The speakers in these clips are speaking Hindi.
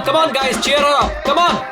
come on guys, cheer her up. Come on.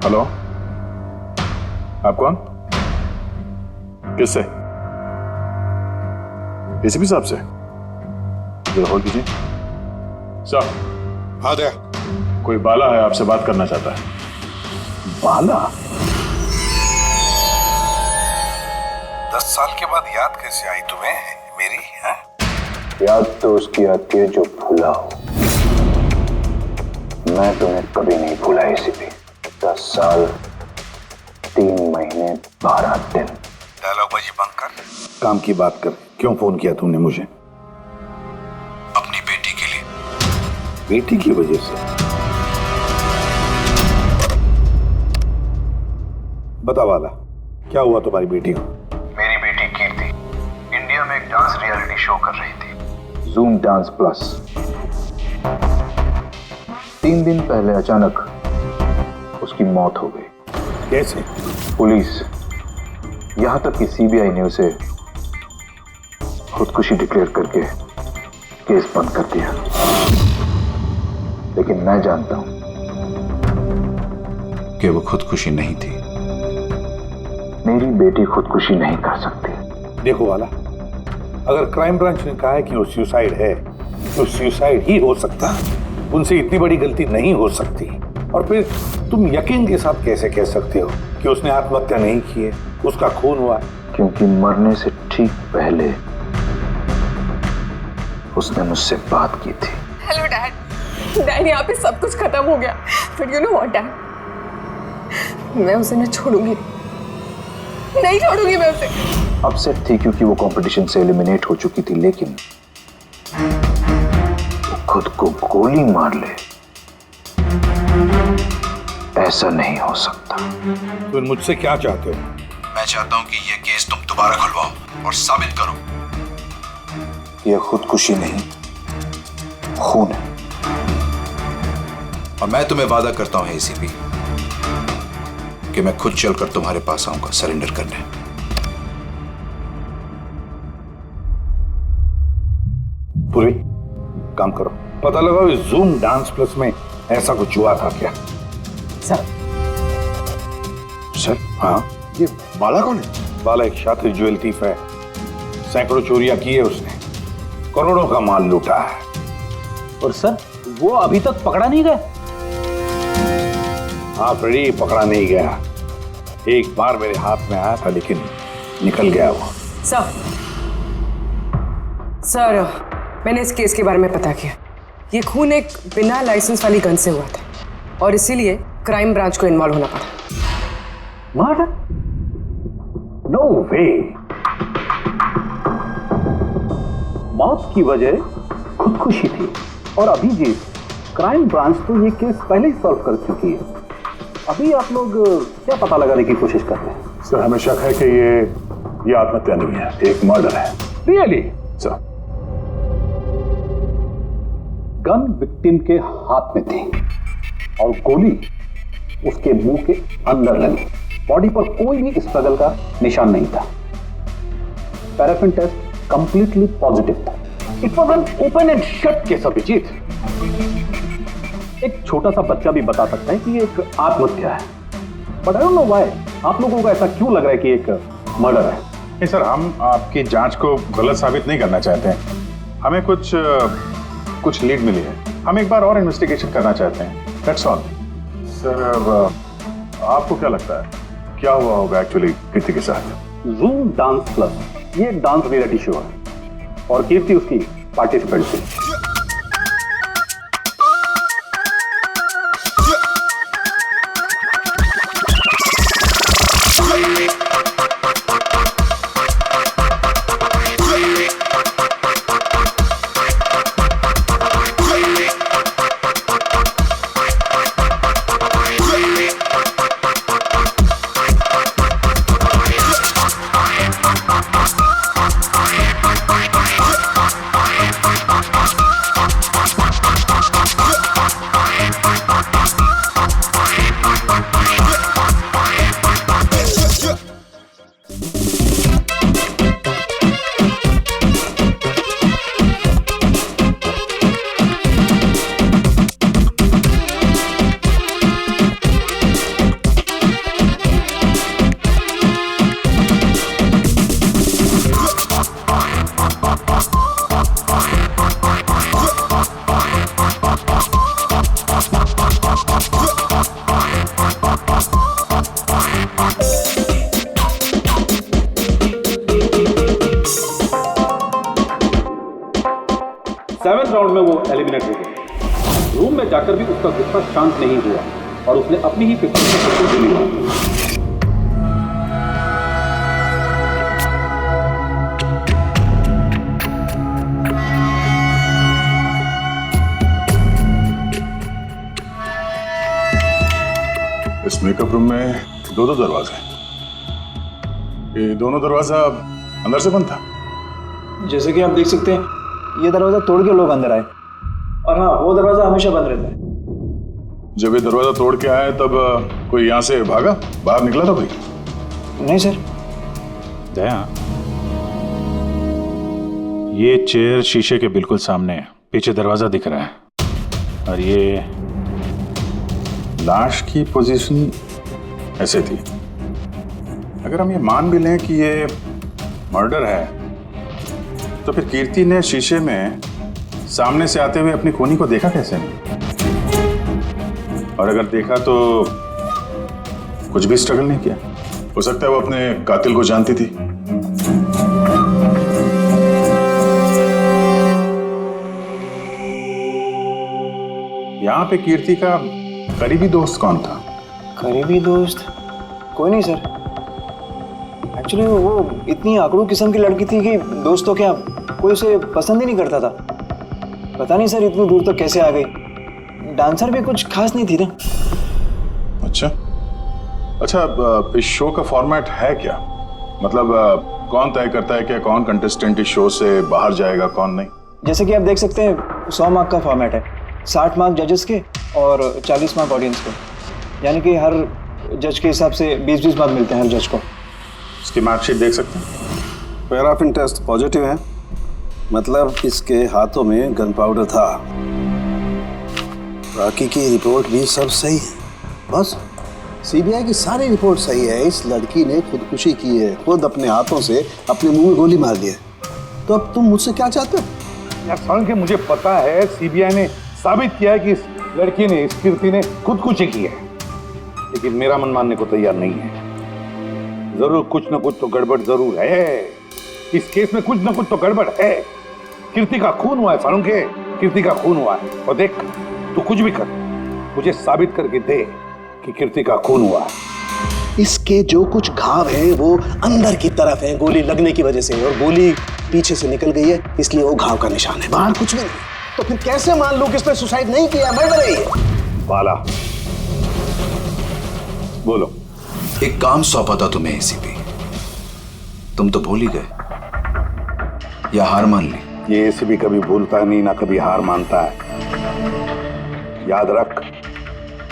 Hello, आप कौन? किससे? एसीपी साहब से? जरा होल्ड कीजिए। सर। हाँ दया। कोई बाला है, आपसे बात करना चाहता है। बाला? 10 साल के बाद याद कैसे आई तुम्हें मेरी? है? याद तो उसकी आती है जो भूला हो। मैं तुम्हें कभी नहीं भूला एसीपी। 10 साल 3 महीने 12 दिन। डायलॉगबाजी बंद कर, काम की बात कर। क्यों फोन किया तुमने मुझे? अपनी बेटी के लिए। बेटी की वजह से? बता वाला, क्या हुआ तुम्हारी बेटी को? मेरी बेटी कीर्ति इंडिया में एक डांस रियलिटी शो कर रही थी, जूम डांस प्लस। 3 दिन पहले अचानक उसकी मौत हो गई। कैसे? पुलिस, यहां तक कि सीबीआई ने उसे खुदकुशी डिक्लेयर करके केस बंद कर दिया। लेकिन मैं जानता हूं कि वो खुदकुशी नहीं थी। मेरी बेटी खुदकुशी नहीं कर सकती। देखो वाला, अगर क्राइम ब्रांच ने कहा है कि वो सुसाइड है तो सुसाइड ही हो सकता। उनसे इतनी बड़ी गलती नहीं हो सकती। और फिर तुम यकीन के साथ कैसे कह सकते हो कि उसने आत्महत्या नहीं की है, उसका खून हुआ है? क्योंकि मरने से ठीक पहले उसने मुझसे बात की थी। Hello dad. डैड, यहाँ पे सब कुछ खत्म हो गया। But you know what dad, मैं उसे न छोड़ूंगी, नहीं छोड़ूंगी मैं उसे। अपसेट थी क्योंकि वो कंपटीशन से एलिमिनेट हो चुकी थी, लेकिन वो खुद को गोली मार ले, ऐसा नहीं हो सकता। तुम मुझसे क्या चाहते हो? मैं चाहता हूं कि ये केस तुम दोबारा खुलवाओ और साबित करो यह खुदकुशी नहीं, खून है। और मैं तुम्हें वादा करता हूं एसीपी कि मैं खुद चलकर तुम्हारे पास आऊंगा सरेंडर करने। पूरी काम करो, पता लगाओ इस जूम डांस प्लस में ऐसा कुछ हुआ था क्या? सर। सर? हाँ। ये बाला कौन है? बाला एक शातिर ज्वेल थीफ है। सैकड़ों चोरियां की है उसने, करोड़ों का माल लूटा है। और सर, वो अभी तक पकड़ा नहीं गया? हाँ फ्रेडी, पकड़ा नहीं गया। एक बार मेरे हाथ में आया था लेकिन निकल गया वो। सर, मैंने इस केस के बारे में पता किया। ये खून एक बिना लाइसेंस वाली गन से हुआ था और इसीलिए क्राइम ब्रांच को इन्वॉल्व होना पड़ा। मर्डर? नो वे। मौत की वजह खुदकुशी थी और अभिजीत, क्राइम ब्रांच तो ये केस पहले ही सॉल्व कर चुकी है। अभी आप लोग क्या पता लगाने की कोशिश कर रहे हैं? सर, हमें शक है कि ये आत्महत्या नहीं है, एक मर्डर है। रियली? सर, गन विक्टिम के हाथ में थी और गोली उसके मुंह के अंदर लगी। बॉडी पर कोई भी स्ट्रगल का निशान नहीं था। पैराफिन टेस्ट कंप्लीटली पॉजिटिव था। It was an open and shut case Abhijit. एक छोटा सा बच्चा भी बता सकता है कि ये एक आत्महत्या है। But I don't know why आप लोगों को ऐसा क्यों लग रहा है कि एक मर्डर है। नहीं सर, हम आपकी जांच को गलत साबित नहीं करना चाहते हैं। हमें कुछ लीड मिली है, हम एक बार और इन्वेस्टिगेशन करना चाहते हैं, दैट्स ऑल। सर आपको क्या लगता है क्या हुआ होगा एक्चुअली कीर्ति के साथ? जूम डांस प्लस ये एक डांस रियलिटी शो है और कीर्ति उसकी पार्टिसिपेंट थी। सेवेंथ राउंड में वो एलिमिनेट हो गया। रूम में जाकर भी उसका गुस्सा शांत नहीं हुआ और उसने अपनी ही 50% ली। इस मेकअप रूम में दो दरवाजे हैं। ये दोनों दरवाजा अंदर से बंद था। जैसे कि आप देख सकते हैं ये दरवाजा तोड़ के लोग अंदर आए और हाँ वो दरवाजा हमेशा बंद रहता है। जब ये दरवाजा तोड़ के आए तब कोई यहाँ से भागा, बाहर निकला था कोई? नहीं सर। दया, ये चेयर शीशे के बिल्कुल सामने है, पीछे दरवाजा दिख रहा है और ये लाश की पोजीशन ऐसे थी। अगर हम ये मान भी लें कि ये मर्डर है तो फिर कीर्ति ने शीशे में सामने से आते हुए अपनी खूनी को देखा कैसे नहीं? और अगर देखा तो कुछ भी स्ट्रगल नहीं किया? हो सकता है वो अपने कातिल को जानती थी। यहां पे कीर्ति का करीबी दोस्त कौन था? करीबी दोस्त कोई नहीं सर। एक्चुअली वो इतनी आकड़ू किस्म की लड़की थी कि दोस्त तो क्या कोई उसे पसंद ही नहीं करता था। पता नहीं सर इतनी दूर तक कैसे आ गई। डांसर भी कुछ खास नहीं थी ना। अच्छा, इस शो का फॉर्मेट है क्या? मतलब कौन तय करता है कि कौन कंटेस्टेंट इस शो से बाहर जाएगा कौन नहीं? जैसे कि आप देख सकते हैं 100 मार्क का फॉर्मेट है, 60 मार्क जजेस के और 40 मार्क ऑडियंस के। यानी कि हर जज के हिसाब से 20-20 मार्क मिलते हैं हर जज को। इसकी मार्कशीट देख सकते हैं। पैराफिन टेस्ट पॉजिटिव है, मतलब इसके हाथों में गन पाउडर था। बाकी की रिपोर्ट भी सब सही है। बस सीबीआई की सारी रिपोर्ट सही है। इस लड़की ने खुदकुशी की है, खुद अपने हाथों से अपने मुंह में गोली मार दी है। तो अब तुम मुझसे क्या चाहते हो? यार सारण के मुझे पता है सीबीआई ने साबित किया है कि इस लड़की ने, इस कीर्ति ने खुदकुशी की है, लेकिन मेरा मन मानने को तैयार नहीं है। जरूर कुछ न कुछ तो गड़बड़ जरूर है। इस केस में कुछ न कुछ तो गड़बड़ है। कीर्ति का खून हुआ है सारुण के, कीर्ति का खून हुआ है। और देख तू कुछ भी कर, मुझे साबित करके दे कि कीर्ति का खून हुआ है। इसके जो कुछ घाव हैं वो अंदर की तरफ है, गोली लगने की वजह से, और गोली पीछे से निकल गई है, इसलिए वो घाव का निशान है, बाहर कुछ भी नहीं। तो फिर कैसे मान लूं कि इसने सुसाइड नहीं किया, मर्डर है ये? बाला बोलो। एक काम सौंपा था तुम्हें एसीपी, तुम तो भूल ही गए या हार मान ली? ये एसीपी कभी भूलता नहीं, ना कभी हार मानता है। याद रख,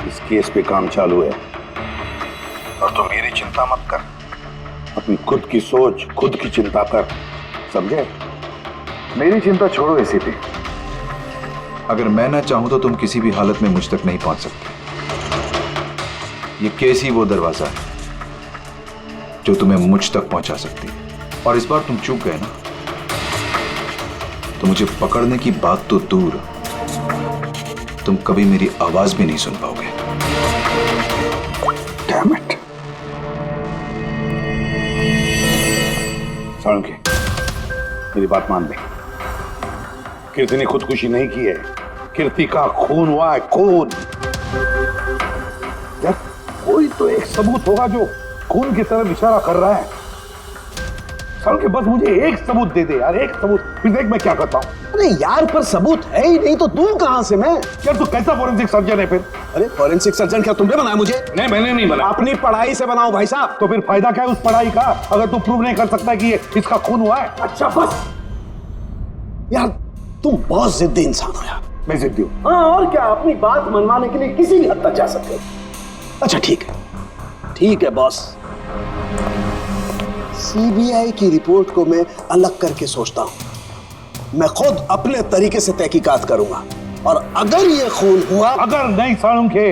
इस केस पे काम चालू है और तो मेरी चिंता मत कर, अपनी खुद की सोच, खुद की चिंता कर, समझे? मेरी चिंता छोड़ो एसीपी। अगर मैं ना चाहूं तो तुम किसी भी हालत में मुझ तक नहीं पहुंच सकते। ये केस ही वो दरवाजा है जो तुम्हें मुझ तक पहुंचा सकती है। और इस बार तुम चूक गए ना, तो मुझे पकड़ने की बात तो दूर, तुम कभी मेरी आवाज भी नहीं सुन पाओगे। Damn it. साळुंखे, मेरी बात मान ले। कीर्ति ने खुदकुशी नहीं की है, कीर्ति का खून हुआ है, खून। यार कोई तो एक सबूत होगा जो खून की तरफ इशारा कर रहा है। साळुंखे बस मुझे एक सबूत दे दे यार, एक सबूत, फिर देख मैं क्या करता हूँ। अरे यार पर सबूत है ही नहीं तो दूं कहां से मैं? यार तू कैसा फोरेंसिक सर्जन है फिर? अरे फॉरेंसिक सर्जन क्या तुमने बनाया मुझे? नहीं मैंने नहीं बनाया। अपनी पढ़ाई से बनाओ भाई साहब। तो फिर फायदा क्या है उस पढ़ाई का अगर तू प्रूव नहीं कर सकता कि ये इसका खून हुआ है? अच्छा बस यार, तुम बहुत जिद्दी इंसान हो यार। मैं जिद्दी हूँ? हाँ और क्या, अपनी बात मनवाने के लिए किसी भी हद तक जा सकते हो। अच्छा ठीक है बॉस, सीबीआई की रिपोर्ट को मैं अलग करके सोचता हूं। मैं खुद अपने तरीके से तहकीकात करूंगा और अगर ये खून हुआ, अगर नहीं साळुंखे,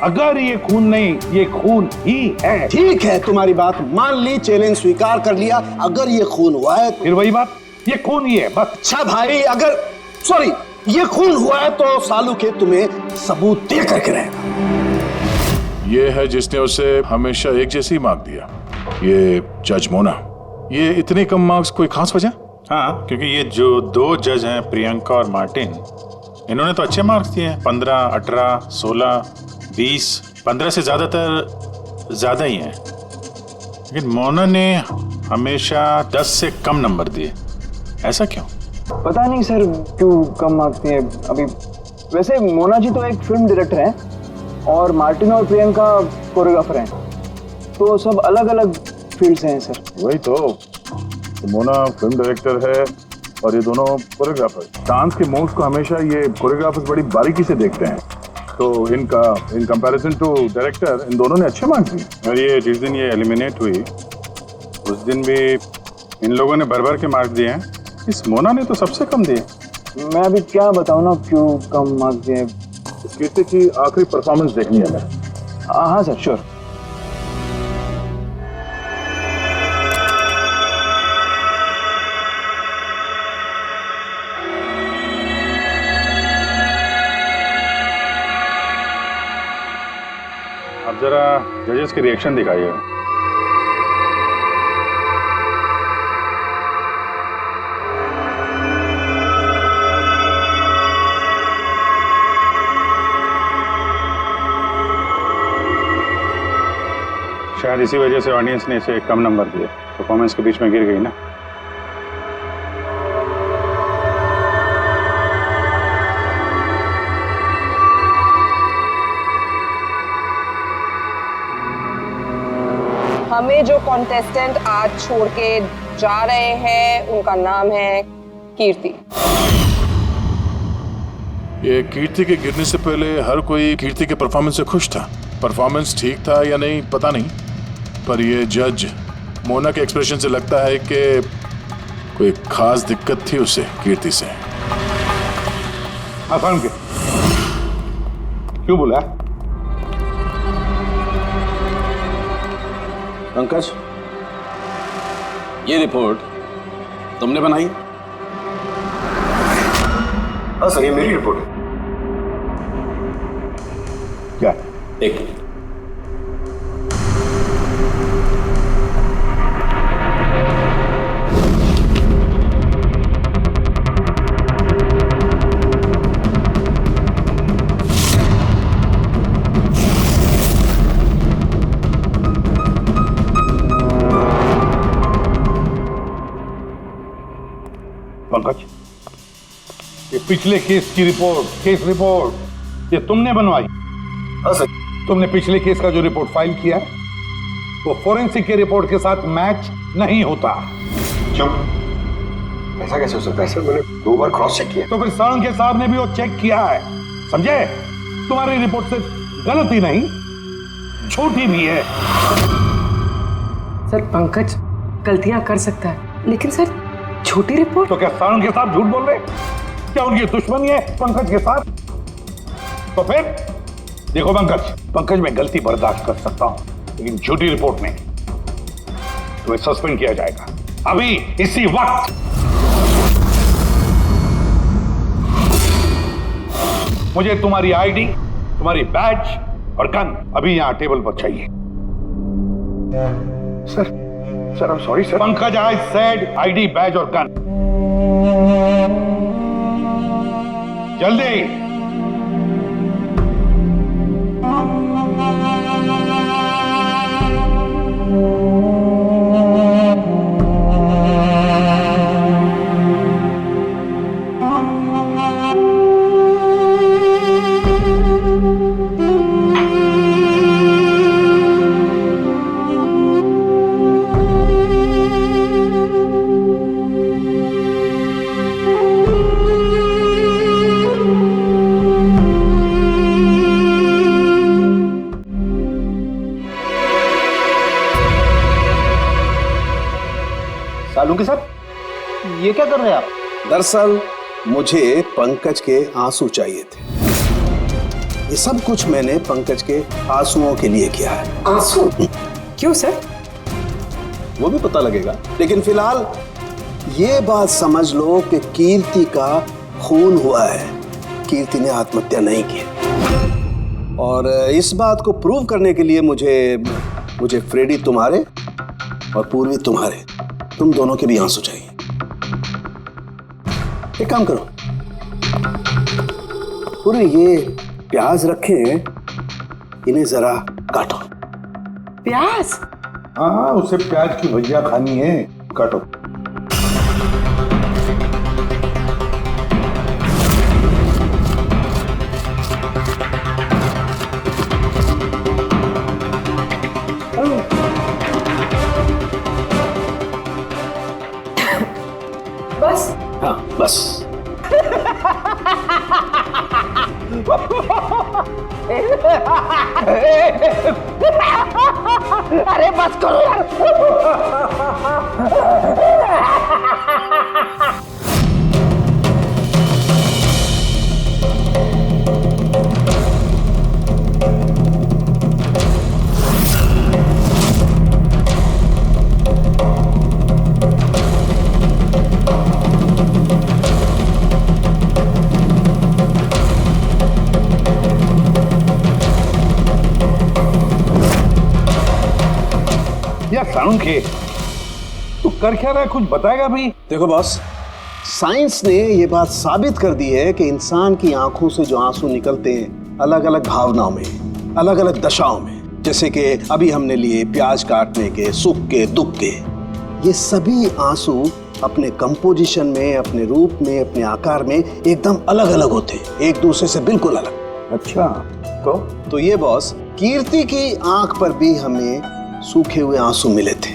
अगर ये खून नहीं, ये खून ही है। ठीक है तुम्हारी बात मान ली, चैलेंज स्वीकार कर लिया। अगर ये खून हुआ है फिर वही बात, ये खून ही है बस। अच्छा भाई, अगर सॉरी ये खून हुआ है तो साळुंखे तुम्हें सबूत दे करके रहेगा। ये है जिसने उसे हमेशा एक जैसी मार्क दिया, ये जज मोना। ये इतने कम मार्क्स कोई खास वजह? हाँ, क्योंकि ये जो दो जज हैं, प्रियंका और मार्टिन, इन्होंने तो अच्छे मार्क्स दिए हैं, 15, 18, 16, 20, 15 से ज्यादातर ज्यादा ही हैं। लेकिन मोना ने हमेशा 10 से कम नंबर दिए, ऐसा क्यों? पता नहीं सर क्यों कम मार्क्स दिए अभी। वैसे मोना जी तो एक फिल्म डायरेक्टर हैं और मार्टिन और प्रियंका कोरियोग्राफर हैं, तो सब अलग अलग फील्ड से हैं सर। वही तो मोना फिल्म डायरेक्टर है और ये दोनों कोरियोग्राफर। डांस के मूव्स को हमेशा ये कोरियोग्राफर्स बड़ी बारीकी से देखते हैं, तो इन कंपैरिजन टू डायरेक्टर इन दोनों ने अच्छे मार्क्स दिए। और ये जिस दिन ये एलिमिनेट हुई उस दिन भी इन लोगों ने भर भर के मार्क्स दिए हैं, इस मोना ने तो सबसे कम दिए। मैं अभी क्या बताऊँ ना क्यों कम मार्क्स दिए। इस कीर्ति की आखिरी परफॉर्मेंस देखनी है मैं। हाँ सर श्योर। आप जरा जजेस के रिएक्शन दिखाइए। शायद इसी वजह से ऑडियंस ने इसे कम नंबर दिए, परफॉर्मेंस के बीच में गिर गई ना। हमें जो कॉन्टेस्टेंट आज छोड़ के जा रहे हैं उनका नाम है कीर्ति। ये कीर्ति के गिरने से पहले हर कोई कीर्ति के परफॉर्मेंस से खुश था। परफॉर्मेंस ठीक था या नहीं पता नहीं, पर ये जज मोना के एक्सप्रेशन से लगता है कि कोई खास दिक्कत थी उसे कीर्ति से। आसान के क्यों बोला? पंकज, ये रिपोर्ट तुमने बनाई? हाँ सर, ये मेरी रिपोर्ट है। क्या? एक मिनट। पंकज, ये पिछले केस की रिपोर्ट, केस रिपोर्ट ये तुमने बनवाई? हाँ सर। तुमने पिछले केस का जो रिपोर्ट फाइल किया है वो फोरेंसिक के रिपोर्ट के साथ मैच नहीं होता। क्यों? ऐसा कैसे हो सकता है सर? मैंने 2 बार क्रॉस चेक किया। तो फिर साळुंखे साहब ने भी वो चेक किया है, समझे? तुम्हारी रिपोर्ट से गलती नहीं, झूठी भी है। सर पंकज गलतियां कर सकता है, लेकिन सर छोटी रिपोर्ट। तो क्या साळुंखे साहब झूठ बोल रहे? क्या उनकी दुश्मनी है पंकज के साथ? तो फिर देखो पंकज मैं गलती बर्दाश्त कर सकता हूं, लेकिन झूठी रिपोर्ट में तुम्हें सस्पेंड किया जाएगा। अभी इसी वक्त। मुझे तुम्हारी आईडी, तुम्हारी बैज और गन अभी यहां टेबल पर चाहिए। Sir I am sorry sir. Pankaj, I said ID, badge और गन। जल्दी। सालुंकी साहब, ये क्या कर रहे हैं आप? दरअसल मुझे पंकज के आंसू चाहिए थे। ये सब कुछ मैंने पंकज के आंसुओं के लिए किया है। आंसू? क्यों सर? वो भी पता लगेगा, लेकिन फिलहाल ये बात समझ लो कि कीर्ति का खून हुआ है। कीर्ति ने आत्महत्या नहीं की। और इस बात को प्रूव करने के लिए मुझे फ्रेडी तुम्हारे और पूर्वी तुम्हारे, तुम दोनों के भी आंसू चाहिए। एक काम करो, पूरे ये प्याज रखे हैं, इन्हें जरा काटो। प्याज? हाँ, उसे प्याज की भजिया खानी है, काटो। बस? हाँ बस। अरे बस करो यार। सालुंकी, तू कर क्या रहा है, कुछ बताएगा भाई? देखो बॉस, साइंस ने ये बात साबित कर दी है कि इंसान की आंखों से जो आंसू निकलते हैं अलग अलग भावनाओं में, अलग अलग दशाओं में, जैसे कि अभी हमने लिए प्याज काटने के, सुख के, दुख के, ये सभी आंसू अपने कंपोजिशन में, अपने रूप में, अपने आकार में एकदम अलग अलग होते हैं, एक दूसरे से बिल्कुल अलग। अच्छा, तो ये बॉस, कीर्ति की आंख पर भी हमें सूखे हुए आंसू मिले थे।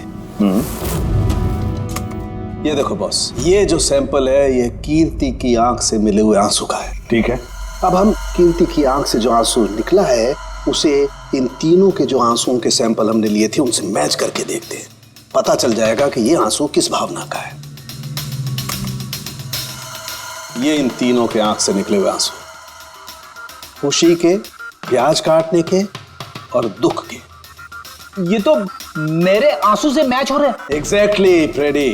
ये देखो बॉस, ये जो सैंपल है ये कीर्ति की आंख से मिले हुए आंसू का है। ठीक है। अब हम कीर्ति की आंख से जो आंसू निकला है उसे इन तीनों के जो आंसुओं के सैंपल हमने लिए थे उनसे मैच करके देखते हैं, पता चल जाएगा कि ये आंसू किस भावना का है। ये इन तीनों के आंख से निकले हुए आंसू, खुशी के, प्याज काटने के और दुख के। ये तो मेरे आंसू से मैच हो रहे हैं। एग्जैक्टली फ्रेडी,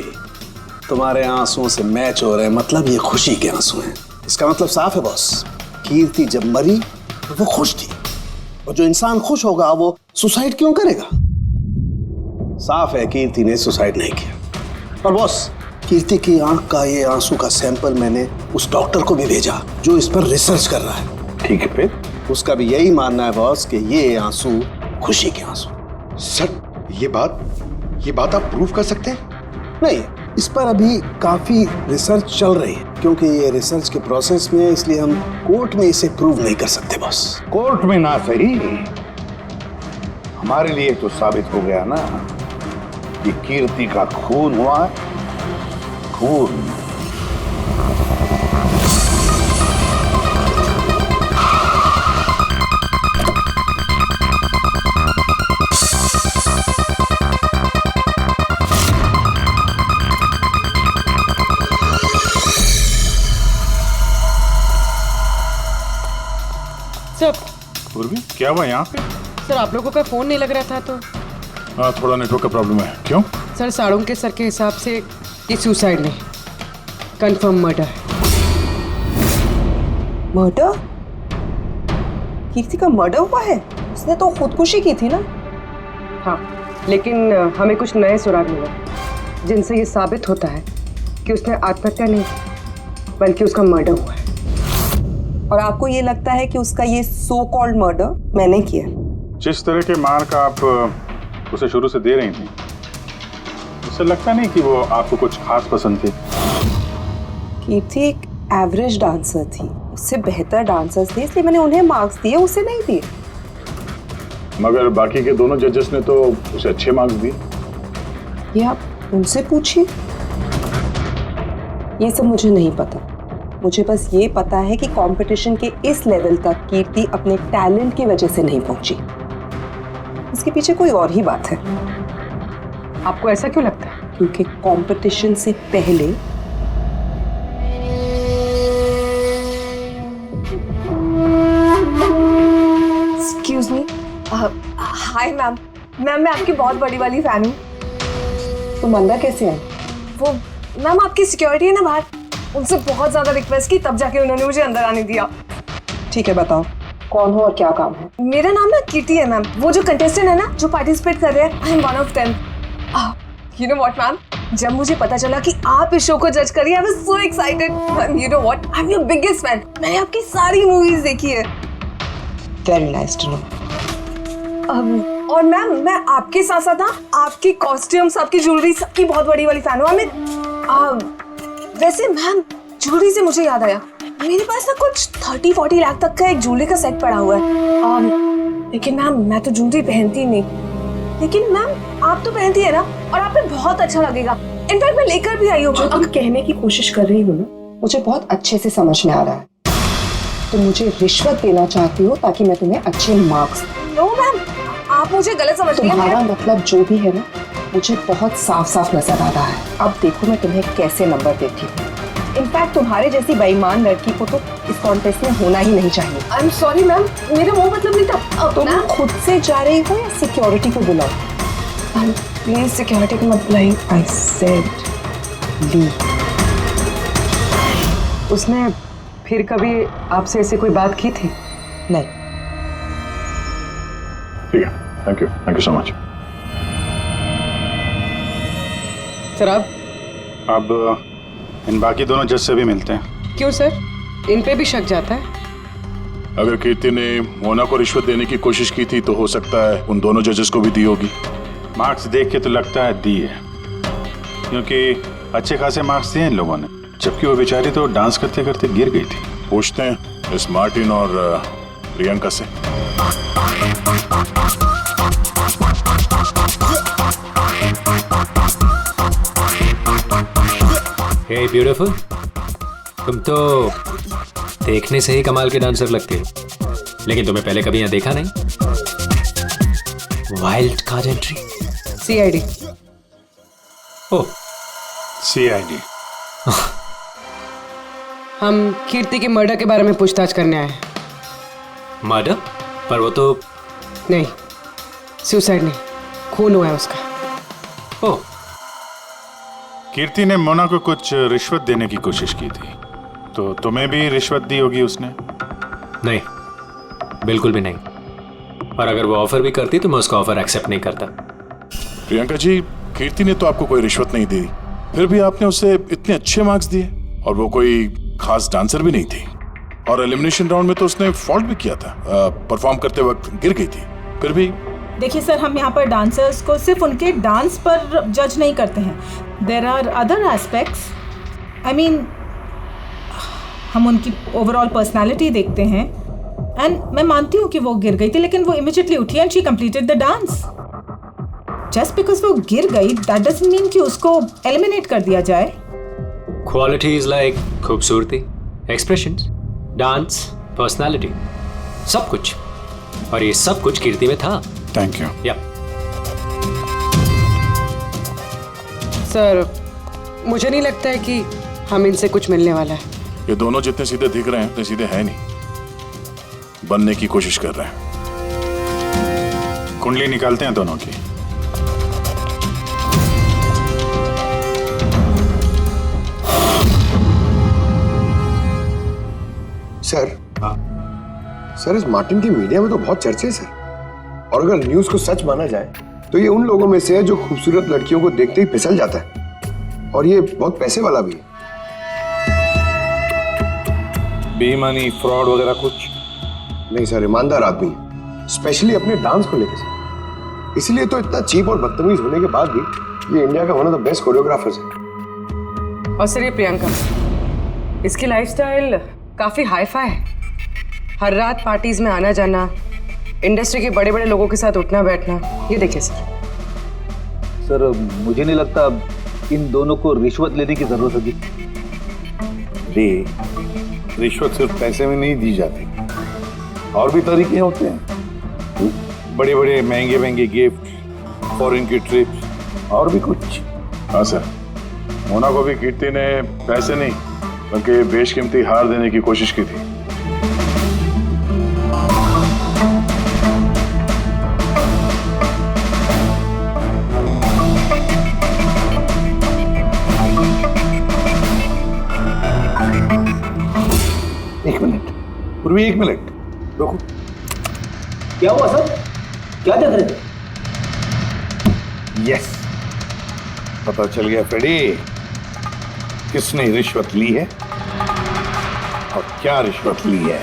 तुम्हारे आंसुओं से मैच हो रहे हैं, मतलब ये खुशी के आंसू हैं। इसका मतलब साफ है बॉस, कीर्ति जब मरी तो वो खुश थी, और जो इंसान खुश होगा वो सुसाइड क्यों करेगा? साफ है कीर्ति ने सुसाइड नहीं किया। और बॉस, कीर्ति की आंख का ये आंसू का सैंपल मैंने उस डॉक्टर को भी भेजा जो इस पर रिसर्च कर रहा है। ठीक है, फिर उसका भी यही मानना है बॉस कि ये आंसू खुशी के आंसू। सर, ये बात आप प्रूव कर सकते हैं? नहीं, इस पर अभी काफी रिसर्च चल रही है, क्योंकि ये रिसर्च के प्रोसेस में, इसलिए हम कोर्ट में इसे प्रूव नहीं कर सकते बॉस। कोर्ट में ना सही, हमारे लिए तो साबित हो गया ना कि कीर्ति का खून हुआ है। खून। सर, पूर्वी, क्या हुआ यहाँ पे? सर आप लोगों का फोन नहीं लग रहा था तो। हाँ, थोड़ा नेटवर्क का प्रॉब्लम है। क्यों? सर साड़ोंके सर के हिसाब से ये सुसाइड नहीं, कंफर्म मर्डर। मर्डर? कीर्ति का मर्डर हुआ है? उसने तो खुदकुशी की थी ना? हाँ, लेकिन हमें कुछ नए सुराग मिले जिनसे ये साबित होता है कि उसने आत्महत्या नहीं की बल्कि उसका मर्डर हुआ है। और आपको ये लगता है कि उसका ये सो कॉल्ड मर्डर मैंने किया? जिस तरह के मार का आप उसे शुरू से दे रही थी, उससे लगता नहीं कि वो आपको कुछ खास पसंद थी। कीर्ति एक एवरेज डांसर थी, उससे बेहतर डांसर्स थे इसलिए मैंने उन्हें मार्क्स दिए, उसे नहीं दिए। मगर बाकी के दोनों जजेस ने तो उसे अच्छे मार्क्स दिए। ये आप उनसे पूछिए, ये सब मुझे नहीं पता। मुझे बस ये पता है कि कंपटीशन के इस लेवल तक कीर्ति अपने टैलेंट की वजह से नहीं पहुंची। इसके पीछे कोई और ही बात है। आपको ऐसा क्यों लगता है? क्योंकि कंपटीशन से पहले excuse me, hi ma'am. Ma'am मैं आपकी बहुत बड़ी वाली फैन हूँ। तुम अंदर कैसे आए? वो मैम आपकी सिक्योरिटी है ना बाहर, उनसे बहुत ज्यादा रिक्वेस्ट की तब जाके उन्होंने मुझे अंदर आने दिया। ठीक है बताओ कौन हो और क्या काम है? मेरा नाम ना कीर्ति है मैम, वो जो कंटेस्टेंट है ना जो पार्टिसिपेट कर रहे हैं, I am one of them. You know what ma'am, जब मुझे पता चला कि आप इस शो को जज करिए, I was so excited. Ma'am you know what, I am your biggest fan. मैंने आपकी सारी मूवीज देखी है। Very nice to know. और मैम मैं आपके साथ साथ ना आपकी कॉस्ट्यूम्स, आपकी ज्वेलरी, सबकी बहुत बड़ी वाली फैन हूँ। वैसे मैम ज्वेलरी से मुझे याद आया, मेरे पास ना कुछ 30-40 लाख तक का एक ज्वेलरी का सेट पड़ा हुआ है। लेकिन मैम मैं तो ज्वेलरी पहनती नहीं। लेकिन मैम आप तो पहनती है ना, और आप पे बहुत अच्छा लगेगा। इनफैक्ट मैं लेकर भी आई हूँ। जो तुम कहने की कोशिश कर रही हो ना, मुझे बहुत अच्छे से समझ में आ रहा है। तुम मुझे रिश्वत देना चाहती हो ताकि मैं तुम्हें अच्छे मार्क्स। नो मैम, आप मुझे गलत समझ रही हैं। तुम्हारा मतलब जो भी है ना, मुझे बहुत साफ साफ नजर आ रहा है। अब देखो मैं तुम्हें कैसे नंबर देती हूँ। इनफैक्ट तुम्हारे जैसी बेईमान लड़की को तो इस कॉन्टेस्ट में होना ही नहीं चाहिए। आई एम सॉरी मैम, मेरा वो मतलब नहीं था। तुम खुद से जा रही हो या सिक्योरिटी को बुलाओ? प्लीज सिक्योरिटी को मत बुलाइए। आई सेड ली। उसने फिर कभी आपसे ऐसे कोई बात की थी? नहीं। ठीक है, thank you so much. Sir अब इन बाकी दोनों जज से भी मिलते हैं। क्यों सर, इन पे भी शक जाता है? अगर कीर्ति ने मोना को रिश्वत देने की कोशिश की थी तो हो सकता है उन दोनों जजेस को भी दी होगी। मार्क्स देख के तो लगता है दी है, क्योंकि अच्छे खासे मार्क्स दिए इन लोगों ने, जबकि वो बेचारी तो डांस करते करते गिर गई थी। पूछते हैं मिस मार्टिन और प्रियंका से। हे ब्यूटीफुल, तुम तो देखने से ही कमाल के डांसर लगती हो, लेकिन तुम्हें पहले कभी यहाँ देखा नहीं। Wild card entry. सीआईडी। ओह, सीआईडी। हम कीर्ति के मर्डर के बारे में पूछताछ करने आए हैं। मर्डर? पर वो तो नहीं, सुसाइड नहीं, खून हुआ है उसका। ओह, कीर्ति ने मोना को कुछ रिश्वत देने की कोशिश की थी, तो तुम्हें भी रिश्वत दी होगी उसने? नहीं, बिल्कुल भी नहीं। और अगर वो ऑफर भी करती तो मैं उसका ऑफर एक्सेप्ट नहीं करता। प्रियंका जी, कीर्ति ने तो आपको कोई रिश्वत नहीं दी, फिर भी आपने उसे इतने अच्छे मार्क्स दिए, और वो कोई खास डांसर भी नहीं थी, और एलिमिनेशन राउंड में तो उसने फॉल्ट भी किया था, परफॉर्म करते वक्त गिर गई थी, फिर भी। देखिए सर, हम यहाँ पर डांसर्स को सिर्फ उनके डांस पर जज नहीं करते हैं। There are other aspects. I mean, हम उनकी ओवरऑल पर्सनालिटी देखते हैं। एंड मैं मानती हूँ कि वो गिर गई थी, लेकिन वो इमीडिएटली उठी and she completed the dance. Just because वो गिर गई दैट डजंट मीन कि उसको एलिमिनेट कर दिया जाए। क्वालिटीज लाइक खूबसूरती, एक्सप्रेशंस, डांस, पर्सनालिटी, सब कुछ, और ये सब कुछ कीर्ति में था। Thank you. या सर, मुझे नहीं लगता है कि हम इनसे कुछ मिलने वाला है। ये दोनों जितने सीधे दिख रहे हैं उतने सीधे हैं नहीं, बनने की कोशिश कर रहे हैं। कुंडली निकालते हैं दोनों की। सर, सर इस मार्टिन की मीडिया में तो बहुत चर्चे हैं सर, और अगर न्यूज को सच माना जाए तो ये उन लोगों में से है जो खूबसूरत लड़कियों को देखते ही फिसल जाता है, और ये बहुत पैसे वाला भी है। बेईमानी, फ्रॉड वगैरह कुछ नहीं सर, ईमानदार आदमी, स्पेशली अपने डांस को लेकर सर। इसलिए तो इतना चीप और बदतमीज होने के बाद भी ये इंडिया का one of the best choreographers है। और सर ये प्रियंका, इसकी लाइफस्टाइल काफी हाई-फाई है। हर रात पार्टीज में आना जाना, इंडस्ट्री के बड़े बड़े लोगों के साथ उठना बैठना। ये देखिए सर, मुझे नहीं लगता इन दोनों को रिश्वत लेने की जरूरत होगी। रिश्वत सिर्फ पैसे में नहीं दी जाती, और भी तरीके होते हैं। बड़े बड़े महंगे महंगे गिफ्ट, फॉरेन की ट्रिप्स, और भी कुछ। हाँ सर, मोना को भी कीर्ति ने पैसे नहीं बल्कि बेशकीमती हार देने की कोशिश की थी। पूर्वी, एक मिनट रुको। क्या हुआ सर? क्या देख रहे थे? यस, पता चल गया फ्रेडी, किसने रिश्वत ली है और क्या रिश्वत ली है।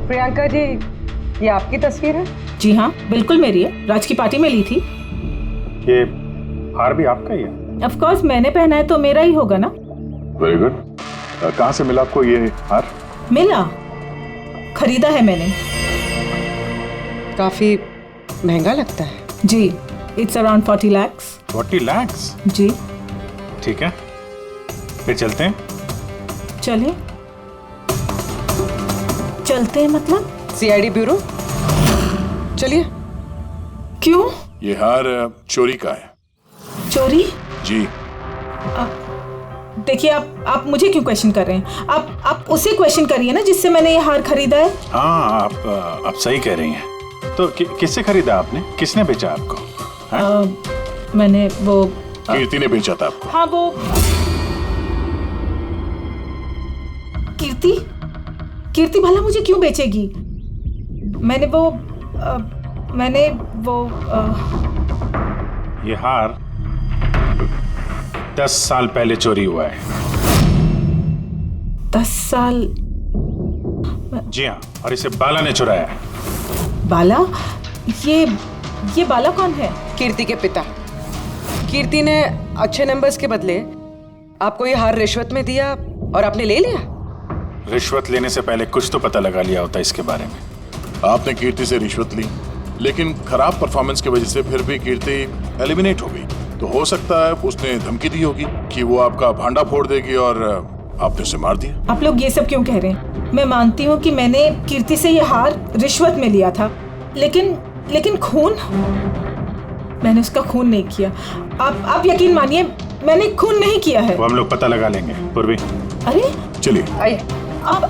प्रियंका जी, ये आपकी तस्वीर है? जी हाँ, बिल्कुल मेरी है। राज की पार्टी में ली थी। ये हार भी आपका ही है? ऑफ कोर्स, मैंने पहना है तो मेरा ही होगा ना। Very good. कहाँ से मिला आपको ये हार? मिला, खरीदा है मैंने। काफी महंगा लगता है। जी, इट्स अराउंड 40 लाख। 40 लाख? जी। ठीक है, फिर चलते हैं। चलिए। चलते हैं मतलब? CID bureau. चलिए। क्यों? ये हार चोरी का है। चोरी? जी। देखिए, आप मुझे क्यों क्वेश्चन कर रहे हैं? आप उसे क्वेश्चन करिए ना जिससे मैंने ये हार खरीदा है। हाँ, आप सही कह रही हैं। तो किससे खरीदा आपने? किसने बेचा आपको? मैंने वो कीर्ति ने बेचा था आपको। हाँ, वो कीर्ति भला मुझे क्यों बेचेगी? मैंने वो ये हार 10 साल पहले चोरी हुआ है। 10 साल? जी हाँ, और इसे बाला ने चुराया है। बाला? ये बाला कौन है? कीर्ति के पिता। कीर्ति ने अच्छे नंबर्स के बदले आपको ये हार रिश्वत में दिया और आपने ले लिया। रिश्वत लेने से पहले कुछ तो पता लगा लिया होता इसके बारे में। आपने कीर्ति से रिश्वत ली, लेकिन खराब परफॉर्मेंस की वजह से फिर भी कीर्ति एलिमिनेट हो गई। तो हो सकता है उसने धमकी दी होगी कि वो आपका भांडा फोड़ देगी और आपने उसे मार दिया। आप लोग ये सब क्यों कह रहे हैं? मैं मानती हूँ कि मैंने कीर्ति से ये हार रिश्वत में लिया था, लेकिन खून? मैंने उसका खून नहीं किया। आप यकीन मानिए, मैंने खून नहीं किया है। वो हम लोग पता लगा लेंगे। पूर्वी, अरे चलिए। आइए। अब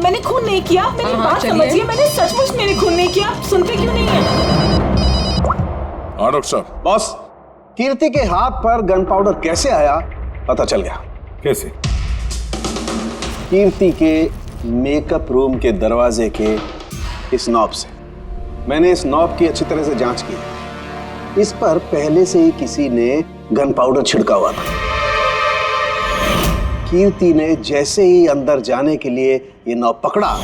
मैंने खून नहीं किया। मेरी बात समझिए, मैंने सचमुच मैंने खून नहीं किया। सुनते क्यों नहीं है? हाँ डॉक्टर साहब। बॉस, कीर्ति के हाथ पर गन पाउडर कैसे आया पता चल गया। कैसे? कीर्ति के मेकअप रूम के दरवाजे के इस नॉब से। मैंने इस नॉब की अच्छी तरह से जांच की। इस पर पहले से ही किसी ने गन पाउडर छिड़का हुआ था। कीर्ति ने जैसे ही अंदर जाने के लिए ये नॉब पकड़ा,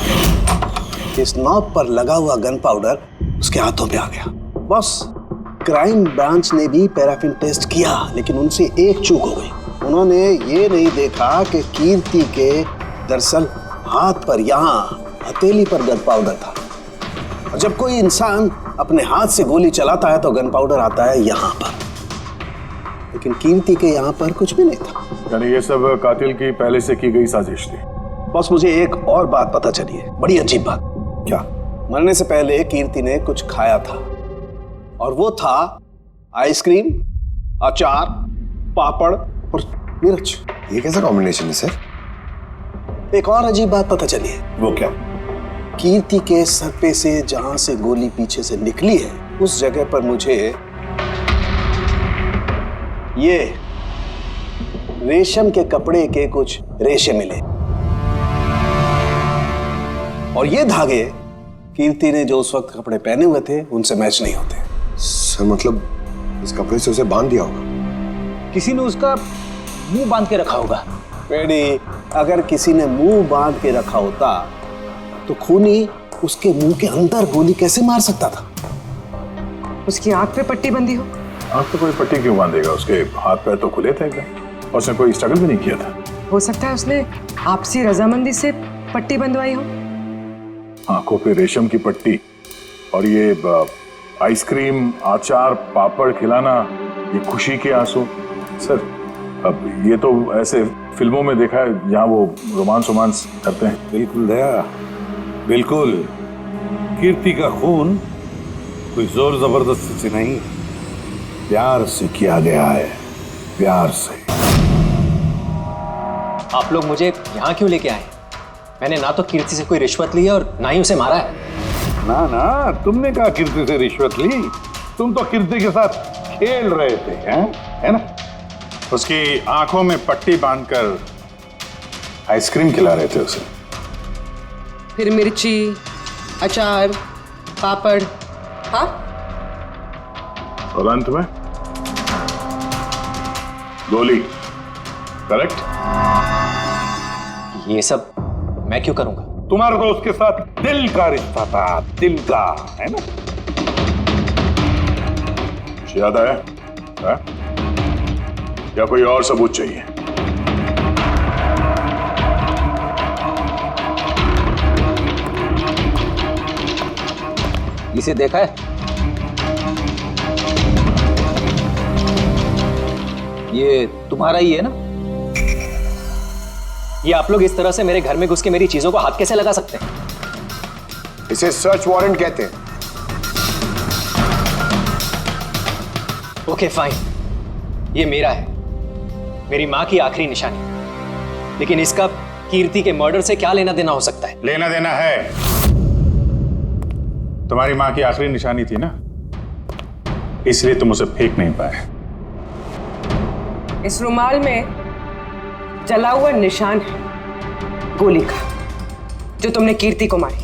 इस नॉब पर लगा हुआ गन पाउडर उसके हाथों पे आ गया। बॉस, क्राइम ब्रांच ने भी पैराफिन टेस्ट किया, लेकिन उनसे एक चूक हो गई। उन्होंने ये नहीं देखा कि कीर्ति के दरअसल हाथ पर, यहाँ हथेली पर गन पाउडर था। और जब कोई इंसान अपने हाथ से गोली चलाता है तो गन पाउडर आता है यहाँ पर, लेकिन कीर्ति के यहाँ पर कुछ भी नहीं था। यानी ये सब कातिल की पहले से की गई साजिश थी। बॉस, मुझे एक और बात पता चली है, बड़ी अजीब बात। क्या? मरने से पहले कीर्ति ने कुछ खाया था, और वो था आइसक्रीम, अचार पापड़ और मिर्च। ये कैसा कॉम्बिनेशन है सर? एक और अजीब बात पता चली है। वो क्या? कीर्ति के सर पे से जहां से गोली पीछे से निकली है उस जगह पर मुझे ये रेशम के कपड़े के कुछ रेशे मिले और ये धागे कीर्ति ने जो उस वक्त कपड़े पहने हुए थे उनसे मैच नहीं होते। सर मतलब इस कपड़े से उसे बांध दिया होगा। किसी ने उसका मुंह बांध के रखा होगा। बेटी, अगर किसी ने मुंह बांध के रखा होता तो खूनी उसके मुंह के अंदर गोली कैसे मार सकता था? उसकी आंख पे पट्टी बंधी हो। आंख पे कोई पट्टी क्यों बांधेगा? उसके हाथ पैर तो खुले थे एकदम और उसने कोई स्ट्रगल भी नहीं किया था। हो सकता है उसने आपसी रजामंदी से पट्टी बंधवाई हो। आंखों पे रेशम की पट्टी और ये आइसक्रीम, अचार, पापड़ खिलाना, ये खुशी के आंसू। सर अब ये तो ऐसे फिल्मों में देखा है जहां वो रोमांस करते हैं। बिल्कुल दया, बिल्कुल। कीर्ति का खून कोई जोर जबरदस्ती से नहीं, प्यार से किया गया है, प्यार से। आप लोग मुझे यहाँ क्यों लेके आए? मैंने ना तो कीर्ति से कोई रिश्वत ली है और ना ही उसे मारा है। ना ना, तुमने कहा कीर्ति से रिश्वत ली? तुम तो कीर्ति के साथ खेल रहे थे, हैं? है ना? उसकी आंखों में पट्टी बांधकर आइसक्रीम खिला रहे थे उसे। फिर मिर्ची, अचार, पापड़। हाँ, और अंत में गोली। करेक्ट? ये सब मैं क्यों करूंगा? तुम्हारा तो उसके साथ दिल का रिश्ता था, दिल का, है ना? याद आया है? या कोई और सबूत चाहिए? इसे देखा है? ये तुम्हारा ही है ना? ये आप लोग इस तरह से मेरे घर में घुस के मेरी चीजों को हाथ कैसे लगा सकते हैं? इसे सर्च वारंट कहते हैं। ओके फाइन, ये मेरा है, मेरी माँ की आखिरी निशानी। लेकिन इसका कीर्ति के मर्डर से क्या लेना देना हो सकता है? लेना देना है। तुम्हारी माँ की आखिरी निशानी थी ना, इसलिए तुम उसे फेंक नहीं पाए। इस रुमाल में जला हुआ निशान है गोली का, जो तुमने कीर्ति को मारी।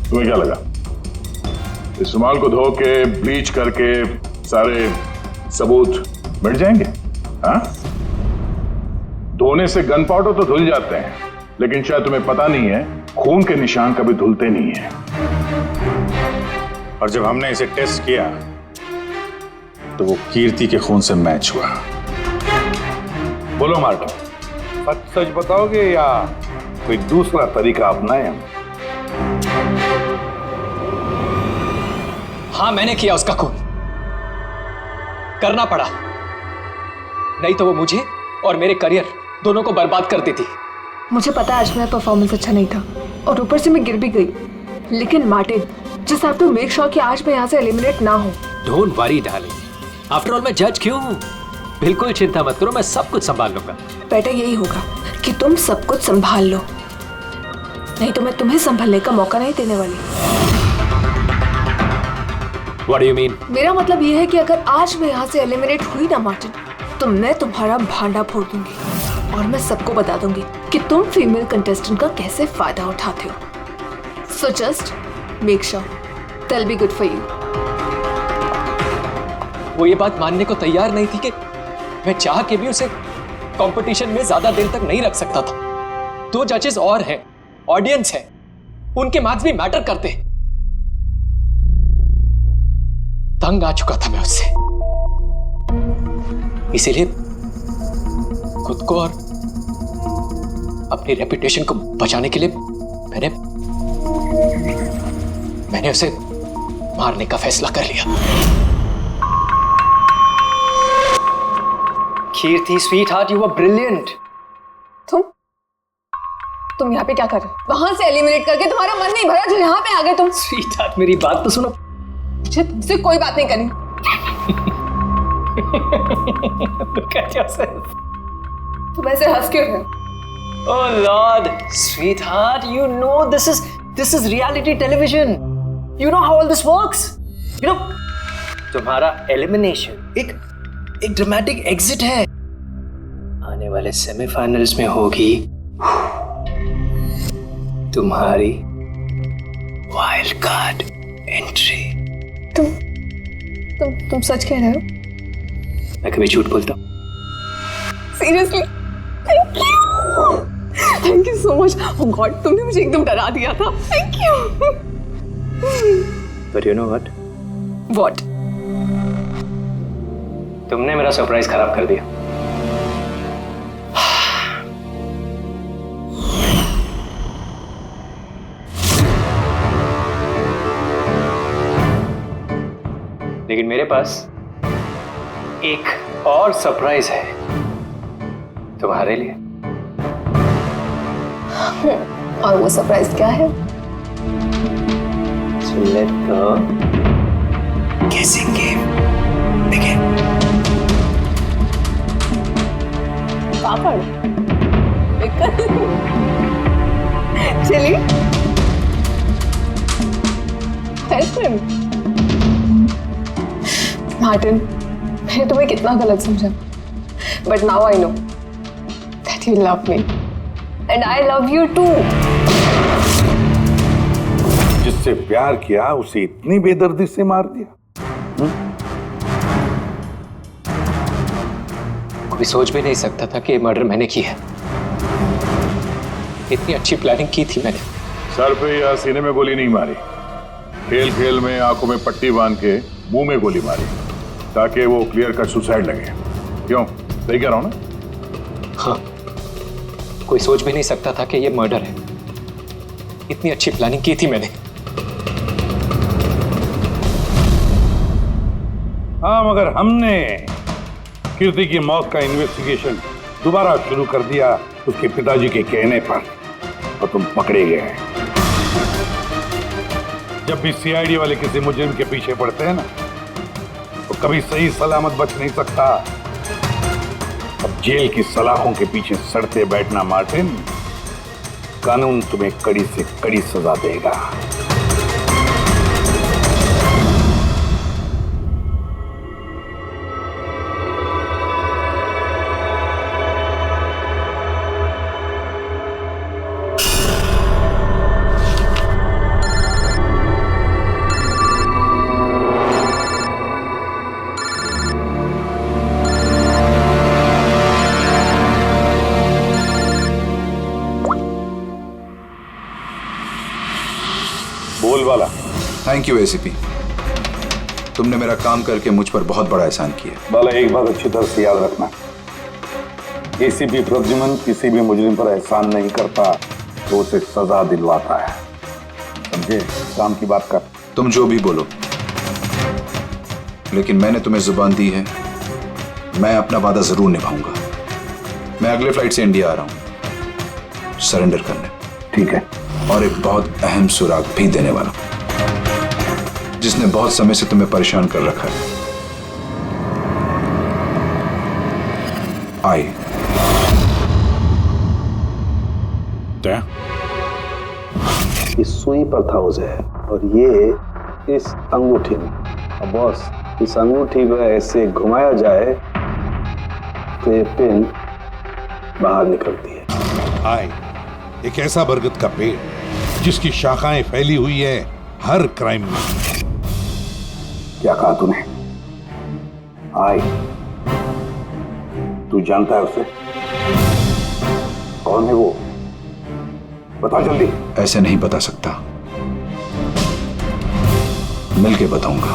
तुम्हें क्या लगा इस रुमाल को धो के ब्लीच करके सारे सबूत मिट जाएंगे? हाँ? धोने से गन पाउडर तो धुल जाते हैं, लेकिन शायद तुम्हें पता नहीं है खून के निशान कभी धुलते नहीं हैं। और जब हमने इसे टेस्ट किया तो वो कीर्ति के खून से मैच हुआ। बोलो मार्टिन, सच सच बताओगे या कोई दूसरा तरीका अपनाएं हम? हाँ, मैंने किया उसका खून, करना पड़ा, नहीं तो वो मुझे और मेरे करियर दोनों को बर्बाद कर देती। मुझे पता है आज मेरा परफॉर्मेंस अच्छा नहीं था और ऊपर से मैं गिर भी गई, लेकिन Martin, just have to make sure कि आज मैं यहाँ से एलिमिनेट ना हूँ। Don't worry darling, after all मैं जज क्यों हूँ? बिल्कुल चिंता मत करो, मैं सब कुछ संभाल लूंगा। बेटर यही होगा कि तुम सब कुछ संभाल लो, नहीं तो मैं तुम्हें संभालने का मौका नहीं देने वाली। What do you mean? मेरा मतलब ये है कि अगर आज मैं यहाँ से एलिमिनेट हुई ना मार्टिन, तो मैं तुम्हारा भांडा फोड़ दूंगी और मैं सबको बता दूंगी कि तुम फीमेल कंटेस्टेंट का कैसे फायदा उठाते हो। So just make sure that'll be good for you. वो ये बात मानने को तैयार नहीं थी कि मैं चाह के भी उसे कंपटीशन में ज्यादा देर तक नहीं रख सकता था। 2 जजेस और हैं, ऑडियंस है, उनके मार्क्स भी मैटर करते हैं। तंग आ चुका था मैं उससे, इसीलिए खुद को और अपनी रेपुटेशन को बचाने के लिए मैंने उसे मारने का फैसला कर लिया। कीर्ति स्वीटहार्ट, यू वर ब्रिलियंट। तुम यहाँ पे क्या कर रहे हो? वहां से एलिमिनेट करके तुम्हारा मन नहीं भरा जो यहाँ पे आ गए तुम। स्वीटहार्ट, मेरी बात तो सुनो। मुझे तुमसे कोई बात नहीं करनी। Look at yourself. तुम ऐसे हंस क्यों रहे हो? Oh Lord, sweetheart, you know this is reality television. You know how all this works. You know, तुम्हारा एलिमिनेशन एक ड्रामेटिक एग्जिट है. आने वाले सेमीफाइनल्स में होगी तुम्हारी वाइल्ड कार्ड एंट्री. तुम सच कह रहे हो? मैं कभी झूठ बोलता हूँ? Seriously? Thank you so much. Oh God, तुमने मुझे एकदम डरा दिया था. Thank you. But you know what? What? तुमने मेरा सरप्राइज खराब कर दिया. लेकिन मेरे पास एक और सरप्राइज है तुम्हारे लिए. और वो सरप्राइज क्या है? So let the guessing game begin. Papad, chilli, ice cream. Martin, मैंने तुम्हें कितना गलत समझा. But now I know that you love me. And I love you too. जिससे प्यार किया उसे इतनी बेदर्दी से मार दिया. कोई सोच भी नहीं सकता था कि ये मर्डर मैंने किया है. इतनी अच्छी प्लानिंग की थी मैंने. सर पे या सीने में गोली नहीं मारी. खेल खेल में आंखों में पट्टी बांध के मुंह में गोली मारी ताकि वो क्लियर कट सुसाइड लगे. क्यों, सही कह रहा हूं ना? हाँ, कोई सोच भी नहीं सकता था कि ये मर्डर है. इतनी अच्छी प्लानिंग की थी मैंने. हाँ, मगर हमने कीर्ति की मौत का इन्वेस्टिगेशन दोबारा शुरू कर दिया उसके पिताजी के कहने पर, और तुम पकड़े गए हैं. जब भी सीआईडी वाले किसी मुजरिम के पीछे पड़ते हैं ना, तो कभी सही सलामत बच नहीं सकता. अब जेल की सलाखों के पीछे सड़ते बैठना मार्टिन, कानून तुम्हें कड़ी से कड़ी सजा देगा. बोल वाला. थैंक यू एसीपी, तुमने मेरा काम करके मुझ पर बहुत बड़ा एहसान किया. बाला, एक बात अच्छी तरह से याद रखना, एसीपी प्रद्युमन किसी भी मुजरिम पर एहसान नहीं करता तो उसे सजा दिलवाता है. समझे? काम की बात कर. तुम जो भी बोलो, लेकिन मैंने तुम्हें जुबान दी है, मैं अपना वादा जरूर निभाऊंगा. मैं अगले फ्लाइट से इंडिया आ रहा हूं सरेंडर करने. ठीक है. और एक बहुत अहम सुराग भी देने वाला जिसने बहुत समय से तुम्हें परेशान कर रखा है. आई इस सुई पर थाउज है और ये इस अंगूठी में. अब बॉस, इस अंगूठी को ऐसे घुमाया जाए तो ये पिन बाहर निकलती है. आई एक ऐसा बरगद का पेड़ जिसकी शाखाएं फैली हुई है हर क्राइम में. क्या कहा तूने? आई, तू जानता है उसे? कौन है वो? बता जल्दी. ऐसे नहीं बता सकता, मिलके बताऊंगा.